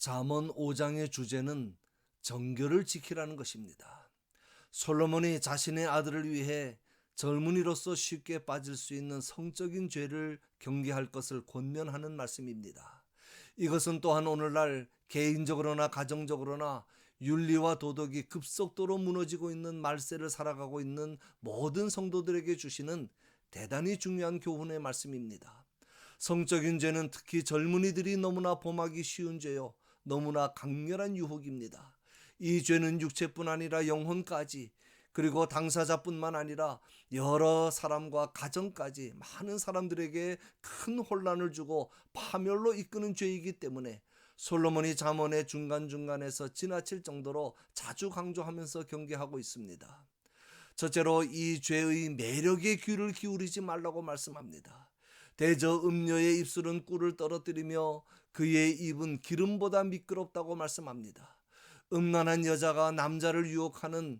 잠언 5장의 주제는 정결을 지키라는 것입니다. 솔로몬이 자신의 아들을 위해 젊은이로서 쉽게 빠질 수 있는 성적인 죄를 경계할 것을 권면하는 말씀입니다. 이것은 또한 오늘날 개인적으로나 가정적으로나 윤리와 도덕이 급속도로 무너지고 있는 말세를 살아가고 있는 모든 성도들에게 주시는 대단히 중요한 교훈의 말씀입니다. 성적인 죄는 특히 젊은이들이 너무나 범하기 쉬운 죄요, 너무나 강렬한 유혹입니다. 이 죄는 육체뿐 아니라 영혼까지, 그리고 당사자뿐만 아니라 여러 사람과 가정까지 많은 사람들에게 큰 혼란을 주고 파멸로 이끄는 죄이기 때문에 솔로몬이 잠언의 중간중간에서 지나칠 정도로 자주 강조하면서 경계하고 있습니다. 첫째로 이 죄의 매력에 귀를 기울이지 말라고 말씀합니다. 대저 음녀의 입술은 꿀을 떨어뜨리며 그의 입은 기름보다 미끄럽다고 말씀합니다. 음란한 여자가 남자를 유혹하는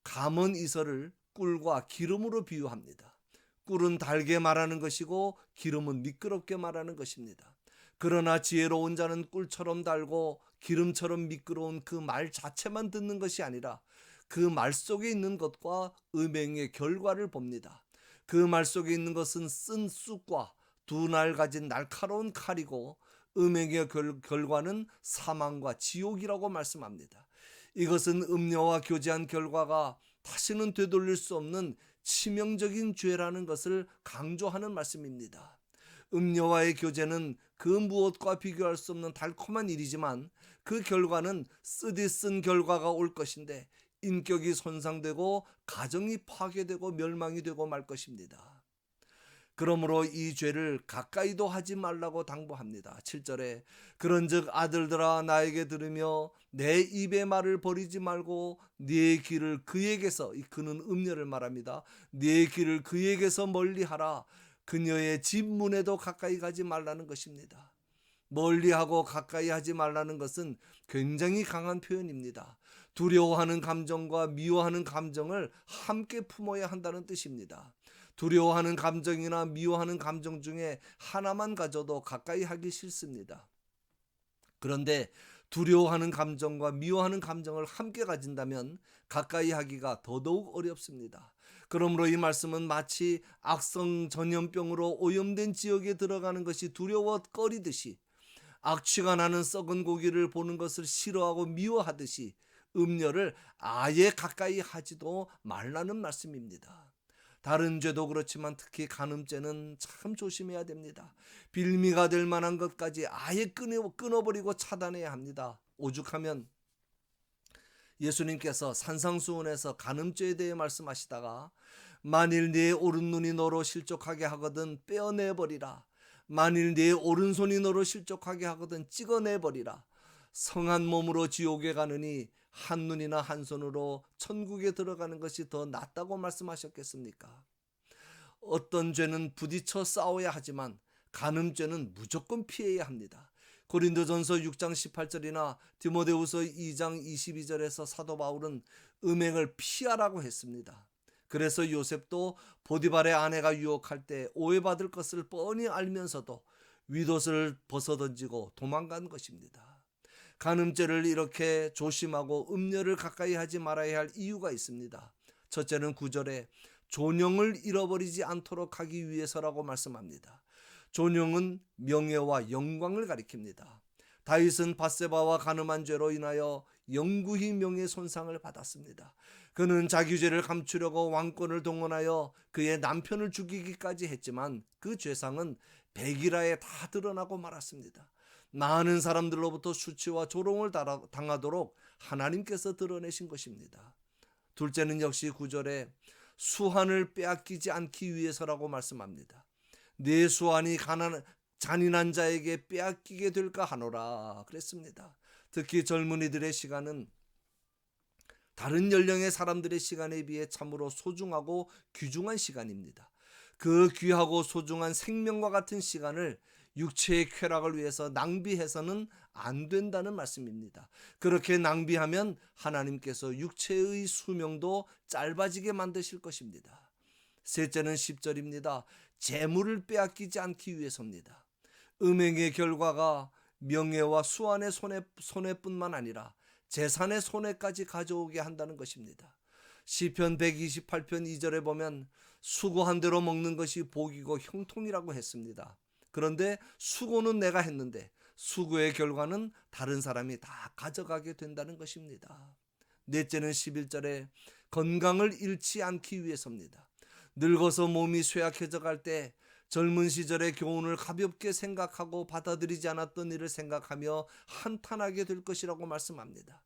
감언 이설을 꿀과 기름으로 비유합니다. 꿀은 달게 말하는 것이고 기름은 미끄럽게 말하는 것입니다. 그러나 지혜로운 자는 꿀처럼 달고 기름처럼 미끄러운 그 말 자체만 듣는 것이 아니라 그 말 속에 있는 것과 음행의 결과를 봅니다. 그 말 속에 있는 것은 쓴 쑥과 두 날 가진 날카로운 칼이고 음행의 결과는 사망과 지옥이라고 말씀합니다. 이것은 음녀와 교제한 결과가 다시는 되돌릴 수 없는 치명적인 죄라는 것을 강조하는 말씀입니다. 음녀와의 교제는 그 무엇과 비교할 수 없는 달콤한 일이지만 그 결과는 쓰디 쓴 결과가 올 것인데 인격이 손상되고 가정이 파괴되고 멸망이 되고 말 것입니다. 그러므로 이 죄를 가까이도 하지 말라고 당부합니다. 7절에 그런즉 아들들아 나에게 들으며 내 입의 말을 버리지 말고 네 길을 그에게서, 그는 음녀를 말합니다. 네 길을 그에게서 멀리하라. 그녀의 집 문에도 가까이 가지 말라는 것입니다. 멀리하고 가까이 하지 말라는 것은 굉장히 강한 표현입니다. 두려워하는 감정과 미워하는 감정을 함께 품어야 한다는 뜻입니다. 두려워하는 감정이나 미워하는 감정 중에 하나만 가져도 가까이 하기 싫습니다. 그런데 두려워하는 감정과 미워하는 감정을 함께 가진다면 가까이 하기가 더더욱 어렵습니다. 그러므로 이 말씀은 마치 악성 전염병으로 오염된 지역에 들어가는 것이 두려워거리듯이, 악취가 나는 썩은 고기를 보는 것을 싫어하고 미워하듯이 음녀를 아예 가까이 하지도 말라는 말씀입니다. 다른 죄도 그렇지만 특히 간음죄는 참 조심해야 됩니다. 빌미가 될 만한 것까지 아예 끊어버리고 차단해야 합니다. 오죽하면 예수님께서 산상수훈에서 간음죄에 대해 말씀하시다가 만일 네 오른눈이 너로 실족하게 하거든 떼어내버리라. 만일 네 오른손이 너로 실족하게 하거든 찍어내버리라. 성한 몸으로 지옥에 가느니 한 눈이나 한 손으로 천국에 들어가는 것이 더 낫다고 말씀하셨겠습니까? 어떤 죄는 부딪혀 싸워야 하지만 간음죄는 무조건 피해야 합니다. 고린도전서 6장 18절이나 디모데후서 2장 22절에서 사도 바울은 음행을 피하라고 했습니다. 그래서 요셉도 보디발의 아내가 유혹할 때 오해받을 것을 뻔히 알면서도 윗옷을 벗어던지고 도망간 것입니다. 간음죄를 이렇게 조심하고 음녀를 가까이 하지 말아야 할 이유가 있습니다. 첫째는 9절에 존영을 잃어버리지 않도록 하기 위해서라고 말씀합니다. 존영은 명예와 영광을 가리킵니다. 다윗은 밧세바와 간음한 죄로 인하여 영구히 명예 손상을 받았습니다. 그는 자기 죄를 감추려고 왕권을 동원하여 그의 남편을 죽이기까지 했지만 그 죄상은 백일하에 다 드러나고 말았습니다. 많은 사람들로부터 수치와 조롱을 당하도록 하나님께서 드러내신 것입니다. 둘째는 역시 9절에 수한을 빼앗기지 않기 위해서라고 말씀합니다. 내 수완이 잔인한 자에게 빼앗기게 될까 하노라 그랬습니다. 특히 젊은이들의 시간은 다른 연령의 사람들의 시간에 비해 참으로 소중하고 귀중한 시간입니다. 그 귀하고 소중한 생명과 같은 시간을 육체의 쾌락을 위해서 낭비해서는 안 된다는 말씀입니다. 그렇게 낭비하면 하나님께서 육체의 수명도 짧아지게 만드실 것입니다. 셋째는 10절입니다. 재물을 빼앗기지 않기 위해서입니다. 음행의 결과가 명예와 수완의 손해뿐만 아니라 재산의 손해까지 가져오게 한다는 것입니다. 시편 128편 2절에 보면 수고한 대로 먹는 것이 복이고 형통이라고 했습니다. 그런데 수고는 내가 했는데 수고의 결과는 다른 사람이 다 가져가게 된다는 것입니다. 넷째는 11절에 건강을 잃지 않기 위해서입니다. 늙어서 몸이 쇠약해져 갈 때 젊은 시절의 교훈을 가볍게 생각하고 받아들이지 않았던 일을 생각하며 한탄하게 될 것이라고 말씀합니다.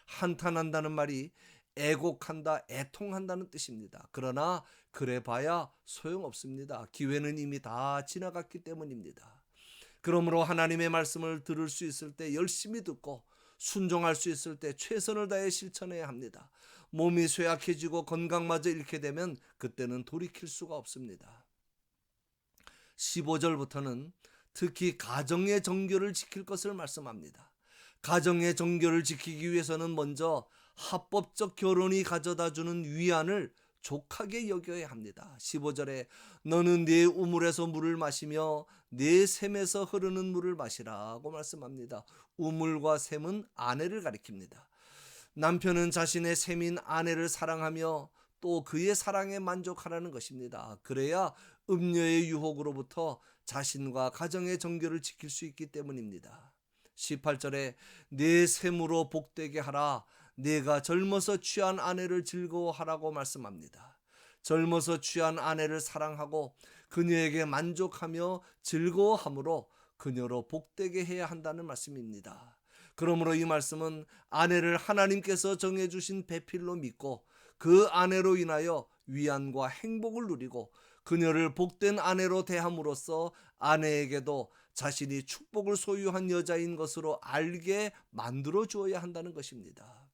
한탄한다는 말이 애곡한다, 애통한다는 뜻입니다. 그러나 그래봐야 소용없습니다. 기회는 이미 다 지나갔기 때문입니다. 그러므로 하나님의 말씀을 들을 수 있을 때 열심히 듣고 순종할 수 있을 때 최선을 다해 실천해야 합니다. 몸이 쇠약해지고 건강마저 잃게 되면 그때는 돌이킬 수가 없습니다. 15절부터는 특히 가정의 정결을 지킬 것을 말씀합니다. 가정의 정결을 지키기 위해서는 먼저 합법적 결혼이 가져다주는 위안을 족하게 여겨야 합니다. 15절에 너는 네 우물에서 물을 마시며 네 샘에서 흐르는 물을 마시라고 말씀합니다. 우물과 샘은 아내를 가리킵니다. 남편은 자신의 샘인 아내를 사랑하며 또 그의 사랑에 만족하라는 것입니다. 그래야 음녀의 유혹으로부터 자신과 가정의 정결을 지킬 수 있기 때문입니다. 18절에 내 샘으로 복되게 하라. 내가 젊어서 취한 아내를 즐거워하라고 말씀합니다. 젊어서 취한 아내를 사랑하고 그녀에게 만족하며 즐거워함으로 그녀로 복되게 해야 한다는 말씀입니다. 그러므로 이 말씀은 아내를 하나님께서 정해주신 배필로 믿고 그 아내로 인하여 위안과 행복을 누리고 그녀를 복된 아내로 대함으로써 아내에게도 자신이 축복을 소유한 여자인 것으로 알게 만들어 주어야 한다는 것입니다.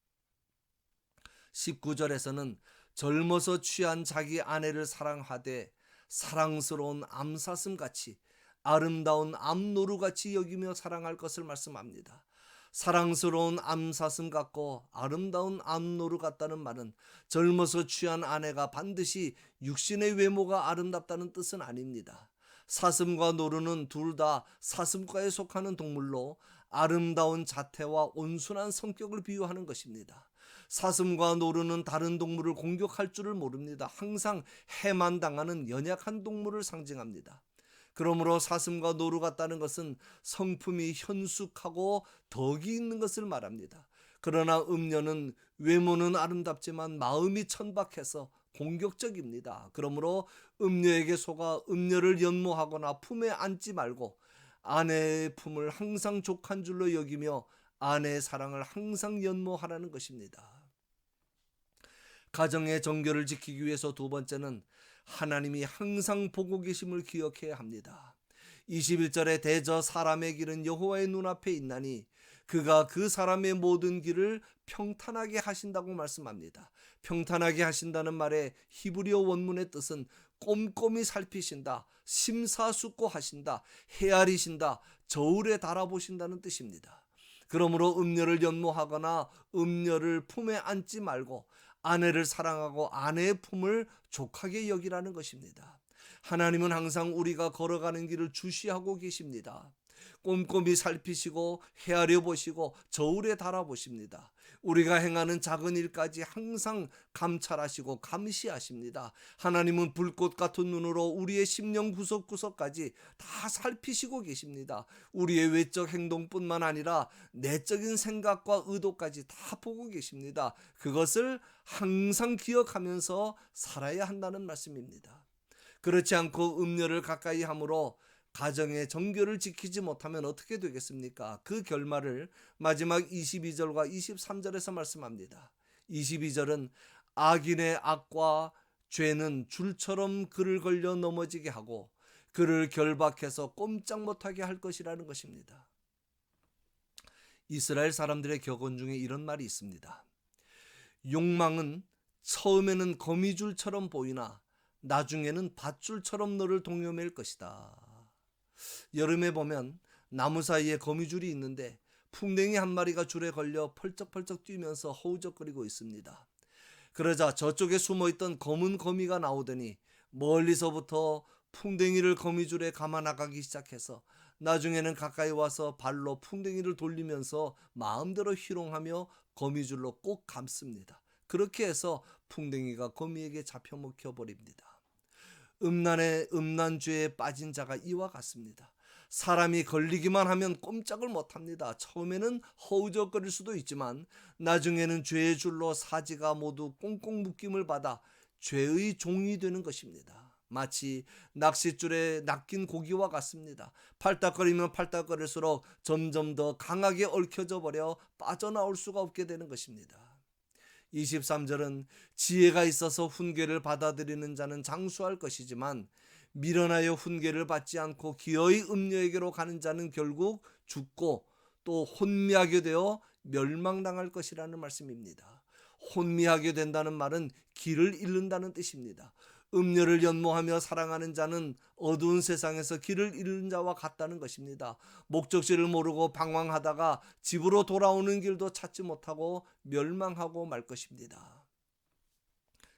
19절에서는 젊어서 취한 자기 아내를 사랑하되 사랑스러운 암사슴같이 아름다운 암노루같이 여기며 사랑할 것을 말씀합니다. 사랑스러운 암사슴 같고 아름다운 암노루 같다는 말은 젊어서 취한 아내가 반드시 육신의 외모가 아름답다는 뜻은 아닙니다. 사슴과 노루는 둘 다 사슴과에 속하는 동물로 아름다운 자태와 온순한 성격을 비유하는 것입니다. 사슴과 노루는 다른 동물을 공격할 줄을 모릅니다. 항상 해만 당하는 연약한 동물을 상징합니다. 그러므로 사슴과 노루 같다는 것은 성품이 현숙하고 덕이 있는 것을 말합니다. 그러나 음녀는 외모는 아름답지만 마음이 천박해서 공격적입니다. 그러므로 음녀에게 속아 음녀를 연모하거나 품에 안지 말고 아내의 품을 항상 족한 줄로 여기며 아내의 사랑을 항상 연모하라는 것입니다. 가정의 정결을 지키기 위해서 두 번째는 하나님이 항상 보고 계심을 기억해야 합니다. 21절에 대저 사람의 길은 여호와의 눈앞에 있나니 그가 그 사람의 모든 길을 평탄하게 하신다고 말씀합니다. 평탄하게 하신다는 말의 히브리어 원문의 뜻은 꼼꼼히 살피신다, 심사숙고하신다, 헤아리신다, 저울에 달아보신다는 뜻입니다. 그러므로 음녀를 연모하거나 음녀를 품에 안지 말고 아내를 사랑하고 아내의 품을 족하게 여기라는 것입니다. 하나님은 항상 우리가 걸어가는 길을 주시하고 계십니다. 꼼꼼히 살피시고 헤아려 보시고 저울에 달아보십니다. 우리가 행하는 작은 일까지 항상 감찰하시고 감시하십니다. 하나님은 불꽃 같은 눈으로 우리의 심령 구석구석까지 다 살피시고 계십니다. 우리의 외적 행동뿐만 아니라 내적인 생각과 의도까지 다 보고 계십니다. 그것을 항상 기억하면서 살아야 한다는 말씀입니다. 그렇지 않고 음녀를 가까이 함으로 가정의 정결을 지키지 못하면 어떻게 되겠습니까? 그 결말을 마지막 22절과 23절에서 말씀합니다. 22절은 악인의 악과 죄는 줄처럼 그를 걸려 넘어지게 하고 그를 결박해서 꼼짝 못하게 할 것이라는 것입니다. 이스라엘 사람들의 격언 중에 이런 말이 있습니다. 욕망은 처음에는 거미줄처럼 보이나 나중에는 밧줄처럼 너를 동요맬 것이다. 여름에 보면 나무 사이에 거미줄이 있는데 풍뎅이 한 마리가 줄에 걸려 펄쩍펄쩍 뛰면서 허우적거리고 있습니다. 그러자 저쪽에 숨어있던 검은 거미가 나오더니 멀리서부터 풍뎅이를 거미줄에 감아 나가기 시작해서 나중에는 가까이 와서 발로 풍뎅이를 돌리면서 마음대로 희롱하며 거미줄로 꼭 감습니다. 그렇게 해서 풍뎅이가 거미에게 잡혀 먹혀 버립니다. 음란죄에 빠진 자가 이와 같습니다. 사람이 걸리기만 하면 꼼짝을 못합니다. 처음에는 허우적거릴 수도 있지만 나중에는 죄의 줄로 사지가 모두 꽁꽁 묶임을 받아 죄의 종이 되는 것입니다. 마치 낚싯줄에 낚인 고기와 같습니다. 팔딱거리면 팔딱거릴수록 점점 더 강하게 얽혀져 버려 빠져나올 수가 없게 되는 것입니다. 23절은 지혜가 있어서 훈계를 받아들이는 자는 장수할 것이지만 미련하여 훈계를 받지 않고 기어이 음녀에게로 가는 자는 결국 죽고 또 혼미하게 되어 멸망당할 것이라는 말씀입니다. 혼미하게 된다는 말은 길을 잃는다는 뜻입니다. 음녀를 연모하며 사랑하는 자는 어두운 세상에서 길을 잃는 자와 같다는 것입니다. 목적지를 모르고 방황하다가 집으로 돌아오는 길도 찾지 못하고 멸망하고 말 것입니다.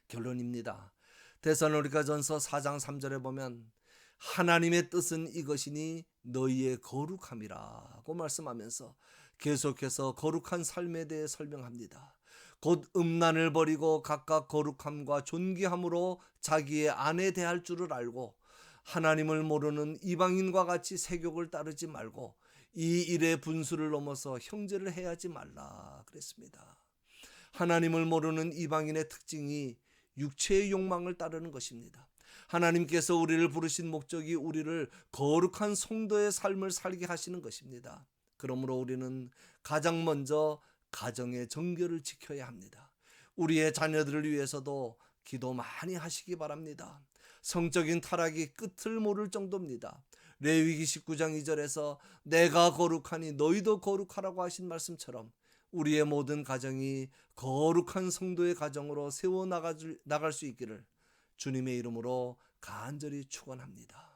결론입니다. 데살로니가전서 4장 3절에 보면 하나님의 뜻은 이것이니 너희의 거룩함이라고 말씀하면서 계속해서 거룩한 삶에 대해 설명합니다. 곧 음란을 버리고 각각 거룩함과 존귀함으로 자기의 아내 대할 줄을 알고 하나님을 모르는 이방인과 같이 세욕을 따르지 말고 이 일의 분수를 넘어서 형제를 해하지 말라 그랬습니다. 하나님을 모르는 이방인의 특징이 육체의 욕망을 따르는 것입니다. 하나님께서 우리를 부르신 목적이 우리를 거룩한 성도의 삶을 살게 하시는 것입니다. 그러므로 우리는 가장 먼저 가정의 정결을 지켜야 합니다. 우리의 자녀들을 위해서도 기도 많이 하시기 바랍니다. 성적인 타락이 끝을 모를 정도입니다. 레위기 19장 2절에서 내가 거룩하니 너희도 거룩하라고 하신 말씀처럼 우리의 모든 가정이 거룩한 성도의 가정으로 세워나갈 수 있기를 주님의 이름으로 간절히 축원합니다.